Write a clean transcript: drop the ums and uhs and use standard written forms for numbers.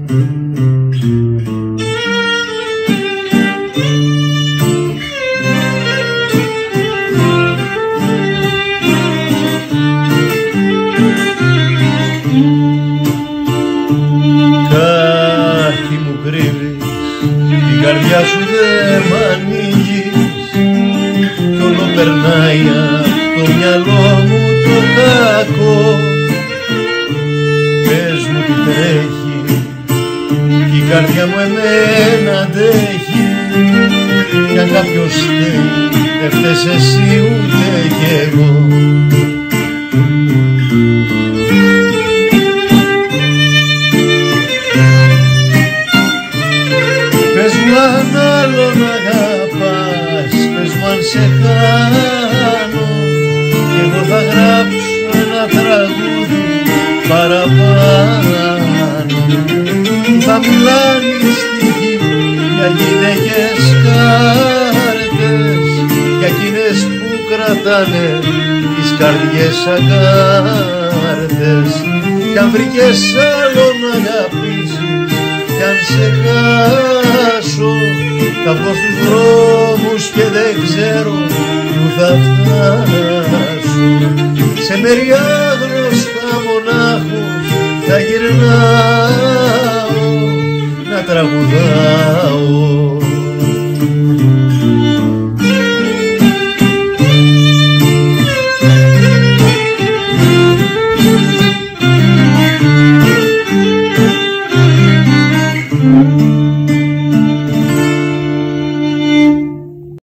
Κάτι μου κρύβεις, την καρδιά σου δε μ' ανοίγεις κι όλο περνάει απ' το μυαλό μου το κακό. Πες μου τι τρέχει κι η καρδιά μου εμένα αντέχει κι αν κάποιος φταίει δεν φταίς εσύ ούτε κι εγώ. Πες μου αν άλλον αγαπάς, πες μου αν σε χάνω κι εγώ θα γράψω ένα τραγούδι παραπάνω. Θα μιλάνε στη γη για γυναίκες κάρτες, για εκείνες που κρατάνε τις καρδιές αγκάρτες. Κι αν βρήκες άλλον να αγαπήσεις κι αν σε χάσω θα βγω στους δρόμους και δεν ξέρω που θα φτάσω. Σε μέρη άγνωστα μονάχος θα γυρνάω να τραγουδάω.